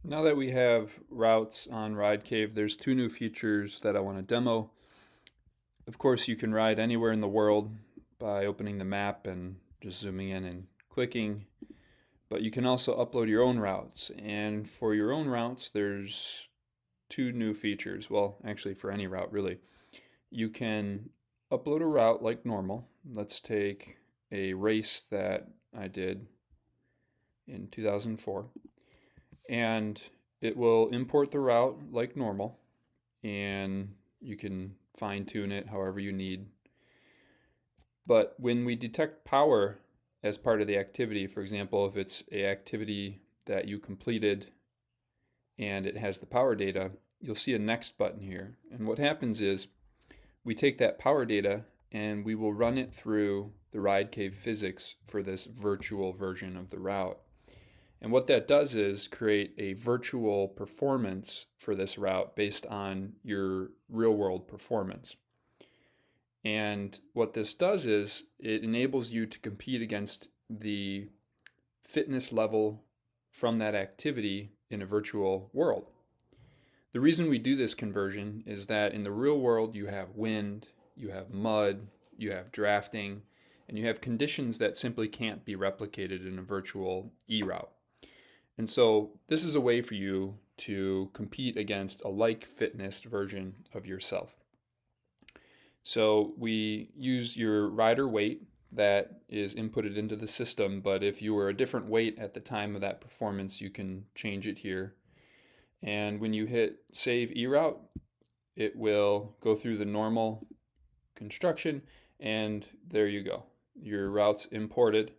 Now that we have routes on RideCave, there's two new features that I want to demo. Of course, you can ride anywhere in the world by opening the map and just zooming in and clicking, but you can also upload your own routes. And for your own routes, there's two new features. Well, actually, for any route, really. You can upload a route like normal. Let's take a race that I did in 2004, and it will import the route like normal, and you can fine tune it however you need. But when we detect power as part of the activity, for example, if it's a activity that you completed and it has the power data, you'll see a next button here. And what happens is we take that power data and we will run it through the RideCave physics for this virtual version of the route. And what that does is create a virtual performance for this route based on your real world performance. And what this does is it enables you to compete against the fitness level from that activity in a virtual world. The reason we do this conversion is that in the real world you have wind, you have mud, you have drafting, and you have conditions that simply can't be replicated in a virtual e-route. And so this is a way for you to compete against a like fitness version of yourself. So we use your rider weight that is inputted into the system, but if you were a different weight at the time of that performance, you can change it here. And when you hit Save eRoute, it will go through the normal construction, and there you go. Your route's imported,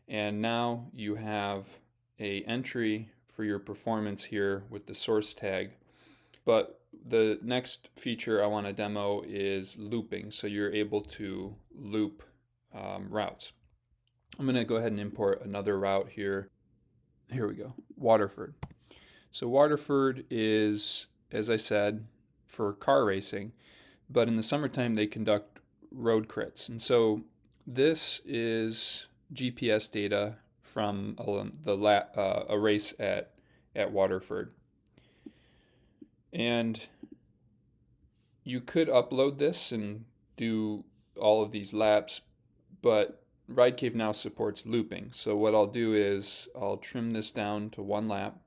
and now you have a entry for your performance here with the source tag. But the next feature I want to demo is looping, so you're able to loop routes. I'm going to go ahead and import another route here. Here we go, Waterford. So Waterford is, as I said, for car racing, but in the summertime they conduct road crits. And so this is GPS data from a race at Waterford. And you could upload this and do all of these laps, but RideCave now supports looping. So what I'll do is I'll trim this down to one lap,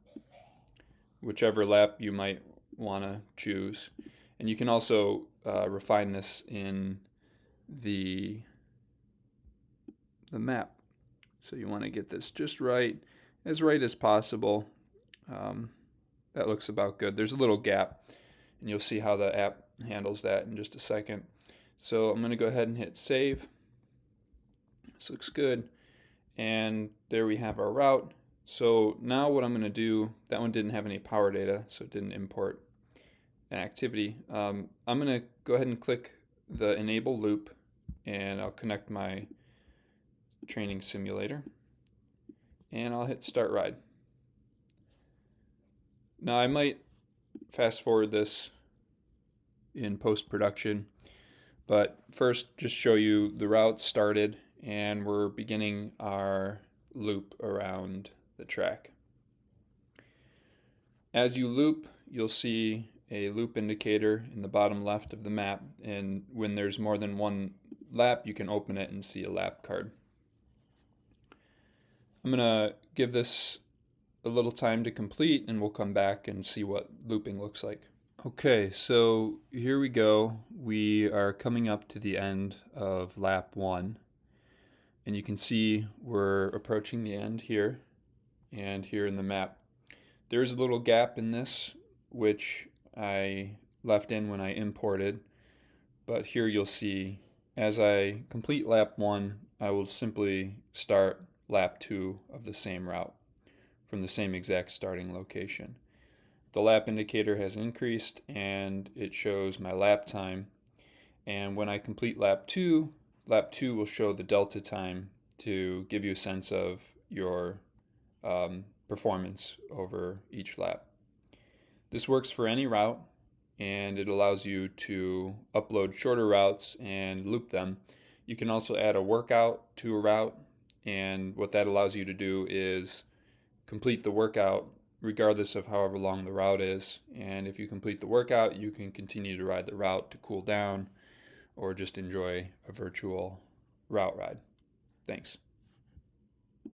whichever lap you might want to choose. And you can also refine this in the map. So you want to get this just right as possible. That looks about good. There's a little gap, and you'll see how the app handles that in just a second. So I'm going to go ahead and hit save. This looks good. And there we have our route. So now what I'm going to do, that one didn't have any power data, so it didn't import an activity. I'm going to go ahead and click the enable loop, and I'll connect my training simulator, and I'll hit start ride. Now I might fast forward this in post-production, but first just show you the route started and we're beginning our loop around the track. As you loop, you'll see a loop indicator in the bottom left of the map, and when there's more than one lap you can open it and see a lap card. I'm going to give this a little time to complete and we'll come back and see what looping looks like. Okay, so here we go. We are coming up to the end of lap 1, and you can see we're approaching the end here and here in the map. There's a little gap in this which I left in when I imported, but here you'll see as I complete lap 1 I will simply start lap 2 of the same route from the same exact starting location. The lap indicator has increased and it shows my lap time, and when I complete lap 2 will show the delta time to give you a sense of your performance over each lap. This works for any route, and it allows you to upload shorter routes and loop them. You can also add a workout to a route, and what that allows you to do is complete the workout regardless of however long the route is. And if you complete the workout, you can continue to ride the route to cool down or just enjoy a virtual route ride. Thanks.